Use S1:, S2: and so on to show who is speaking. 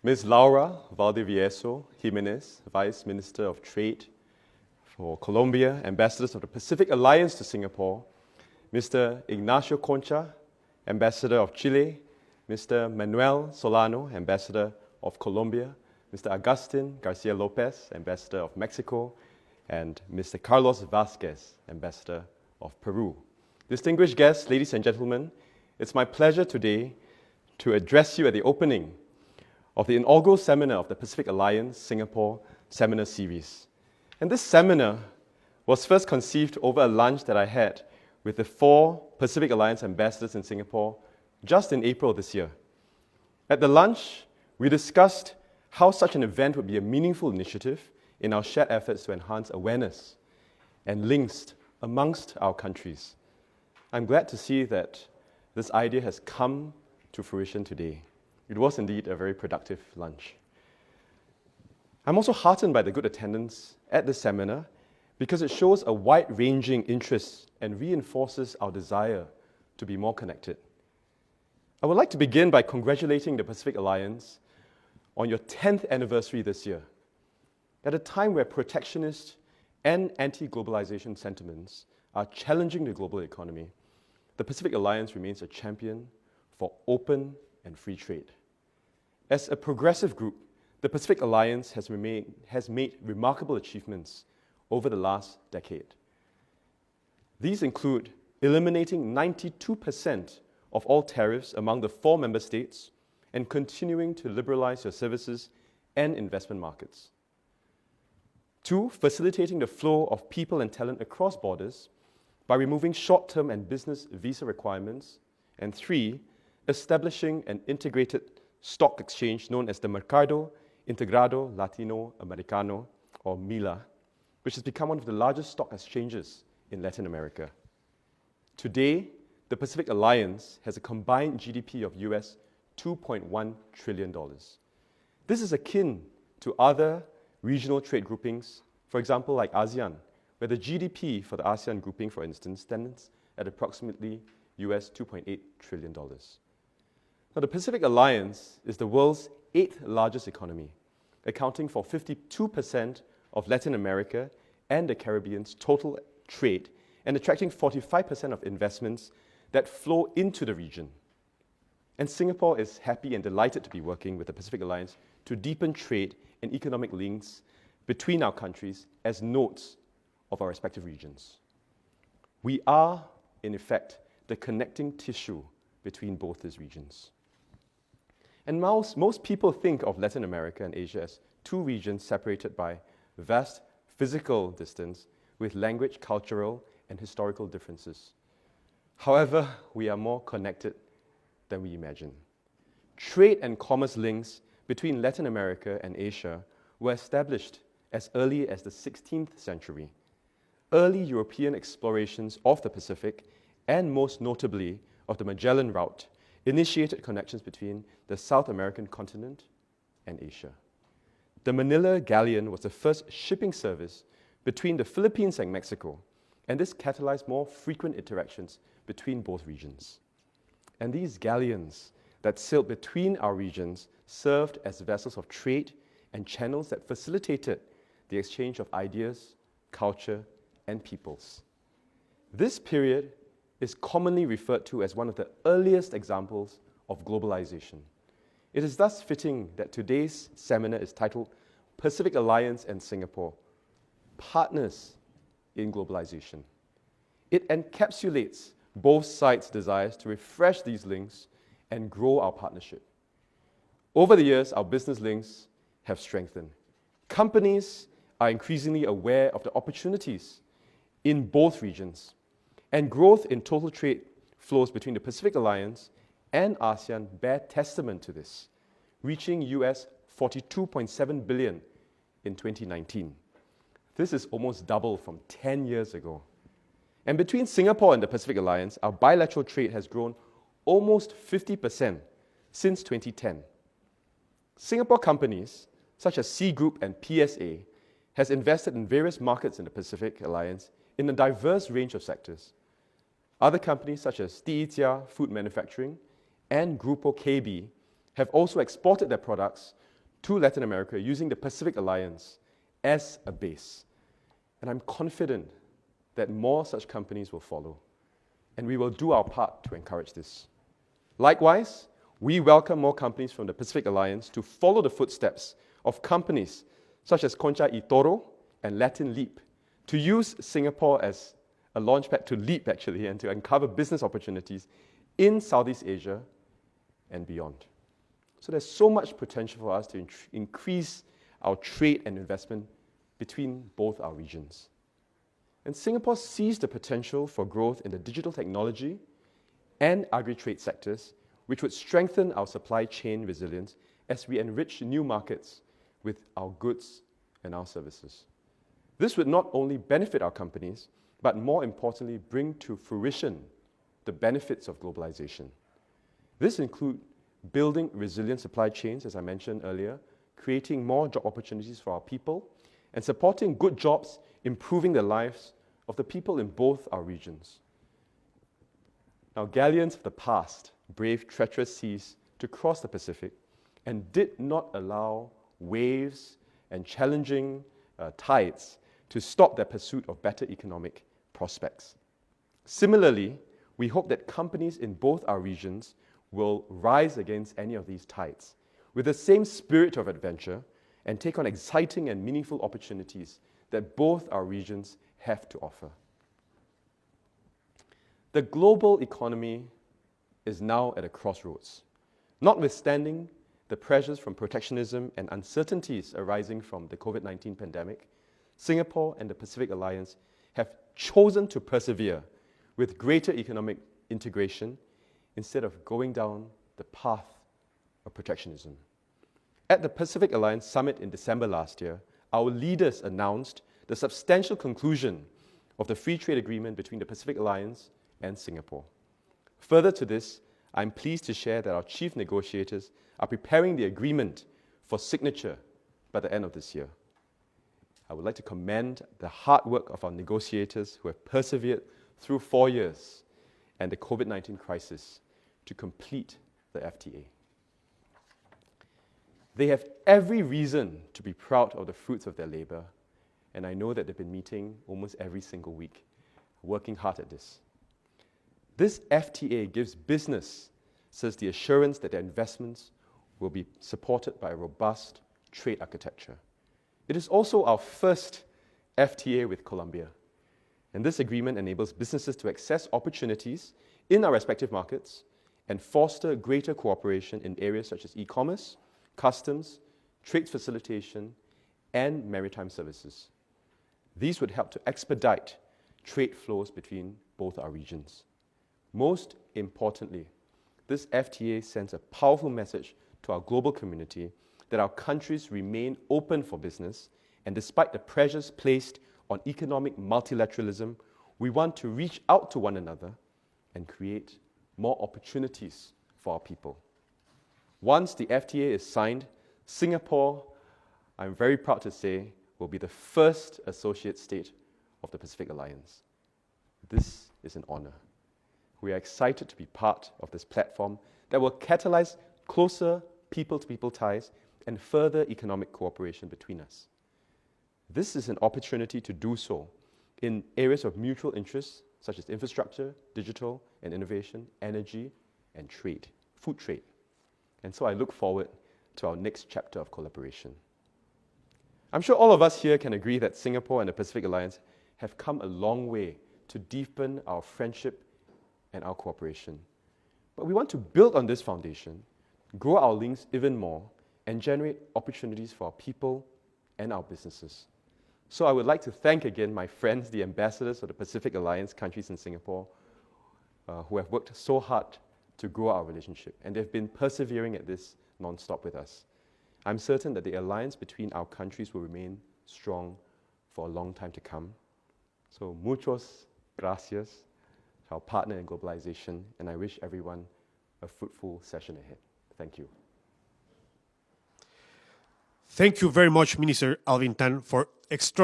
S1: Ms. Laura Valdivieso Jimenez, Vice Minister of Trade for Colombia, Ambassadors of the Pacific Alliance to Singapore, Mr. Ignacio Concha, Ambassador of Chile, Mr. Manuel Solano, Ambassador of Colombia, Mr. Agustin Garcia Lopez, Ambassador of Mexico, and Mr. Carlos Vasquez, Ambassador of Peru. Distinguished guests, ladies and gentlemen, it's my pleasure today to address you at the opening of the inaugural seminar of the Pacific Alliance Singapore Seminar Series. And this seminar was first conceived over a lunch that I had with the 4 Pacific Alliance ambassadors in Singapore just in April this year. At the lunch, we discussed how such an event would be a meaningful initiative in our shared efforts to enhance awareness and links amongst our countries. I'm glad to see that this idea has come to fruition today. It was indeed a very productive lunch. I'm also heartened by the good attendance at the seminar because it shows a wide-ranging interest and reinforces our desire to be more connected. I would like to begin by congratulating the Pacific Alliance on your 10th anniversary this year. At a time where protectionist and anti-globalization sentiments are challenging the global economy, the Pacific Alliance remains a champion for open and free trade. As a progressive group, the Pacific Alliance has made remarkable achievements over the last decade. These include eliminating 92% of all tariffs among the 4 member states and continuing to liberalize your services and investment markets. 2, facilitating the flow of people and talent across borders by removing short-term and business visa requirements. And 3, establishing an integrated stock exchange known as the Mercado Integrado Latinoamericano, or MILA, which has become one of the largest stock exchanges in Latin America. Today, the Pacific Alliance has a combined GDP of US $2.1 trillion. This is akin to other regional trade groupings, for example, like ASEAN, where the GDP for the ASEAN grouping, for instance, stands at approximately US $2.8 trillion. Now, the Pacific Alliance is the world's 8th largest economy, accounting for 52% of Latin America and the Caribbean's total trade, and attracting 45% of investments that flow into the region. And Singapore is happy and delighted to be working with the Pacific Alliance to deepen trade and economic links between our countries as nodes of our respective regions. We are, in effect, the connecting tissue between both these regions. And most people think of Latin America and Asia as 2 regions separated by vast physical distance with language, cultural, and historical differences. However, we are more connected than we imagine. Trade and commerce links between Latin America and Asia were established as early as the 16th century. Early European explorations of the Pacific, and most notably of the Magellan Route, initiated connections between the South American continent and Asia. The Manila Galleon was the first shipping service between the Philippines and Mexico, and this catalyzed more frequent interactions between both regions. And these galleons that sailed between our regions served as vessels of trade and channels that facilitated the exchange of ideas, culture, and peoples. This period is commonly referred to as one of the earliest examples of globalization. It is thus fitting that today's seminar is titled Pacific Alliance and Singapore, Partners in Globalization. It encapsulates both sides' desires to refresh these links and grow our partnership. Over the years, our business links have strengthened. Companies are increasingly aware of the opportunities in both regions, and growth in total trade flows between the Pacific Alliance and ASEAN bear testament to this, reaching US $42.7 billion in 2019. This is almost double from 10 years ago. And between Singapore and the Pacific Alliance, our bilateral trade has grown almost 50% since 2010. Singapore companies, such as Sea Group and PSA, has invested in various markets in the Pacific Alliance in a diverse range of sectors. Other companies such as Diijia Food Manufacturing and Grupo KB have also exported their products to Latin America using the Pacific Alliance as a base. And I'm confident that more such companies will follow, and we will do our part to encourage this. Likewise, we welcome more companies from the Pacific Alliance to follow the footsteps of companies such as Concha y Toro and Latin Leap to use Singapore as a launchpad to leap, actually, and to uncover business opportunities in Southeast Asia and beyond. So there's so much potential for us to increase our trade and investment between both our regions. And Singapore sees the potential for growth in the digital technology and agri-trade sectors, which would strengthen our supply chain resilience as we enrich new markets with our goods and our services. This would not only benefit our companies, but more importantly, bring to fruition the benefits of globalization. This includes building resilient supply chains, as I mentioned earlier, creating more job opportunities for our people, and supporting good jobs, improving the lives of the people in both our regions. Now, galleons of the past braved treacherous seas to cross the Pacific and did not allow waves and challenging tides to stop their pursuit of better economic prospects. Similarly, we hope that companies in both our regions will rise against any of these tides with the same spirit of adventure and take on exciting and meaningful opportunities that both our regions have to offer. The global economy is now at a crossroads. Notwithstanding the pressures from protectionism and uncertainties arising from the COVID-19 pandemic, Singapore and the Pacific Alliance have chosen to persevere with greater economic integration instead of going down the path of protectionism. At the Pacific Alliance Summit in December last year, our leaders announced the substantial conclusion of the free trade agreement between the Pacific Alliance and Singapore. Further to this, I'm pleased to share that our chief negotiators are preparing the agreement for signature by the end of this year. I would like to commend the hard work of our negotiators who have persevered through 4 years and the COVID-19 crisis to complete the FTA. They have every reason to be proud of the fruits of their labor, and I know that they've been meeting almost every single week, working hard at this. This FTA gives businesses the assurance that their investments will be supported by a robust trade architecture. It is also our first FTA with Colombia, and this agreement enables businesses to access opportunities in our respective markets and foster greater cooperation in areas such as e-commerce, customs, trade facilitation, and maritime services. These would help to expedite trade flows between both our regions. Most importantly, this FTA sends a powerful message to our global community that our countries remain open for business, and despite the pressures placed on economic multilateralism, we want to reach out to one another and create more opportunities for our people. Once the FTA is signed, Singapore, I'm very proud to say, will be the first associate state of the Pacific Alliance. This is an honor. We are excited to be part of this platform that will catalyze closer people-to-people ties and further economic cooperation between us. This is an opportunity to do so in areas of mutual interest, such as infrastructure, digital and innovation, energy, and trade, food trade. And so I look forward to our next chapter of collaboration. I'm sure all of us here can agree that Singapore and the Pacific Alliance have come a long way to deepen our friendship and our cooperation. But we want to build on this foundation, grow our links even more, and generate opportunities for our people and our businesses. So I would like to thank again my friends, the ambassadors of the Pacific Alliance countries in Singapore, who have worked so hard to grow our relationship, and they've been persevering at this non-stop with us. I'm certain that the alliance between our countries will remain strong for a long time to come. So muchos gracias to our partner in globalization, and I wish everyone a fruitful session ahead. Thank you.
S2: Thank you very much, Minister Alvin Tan, for extraordinary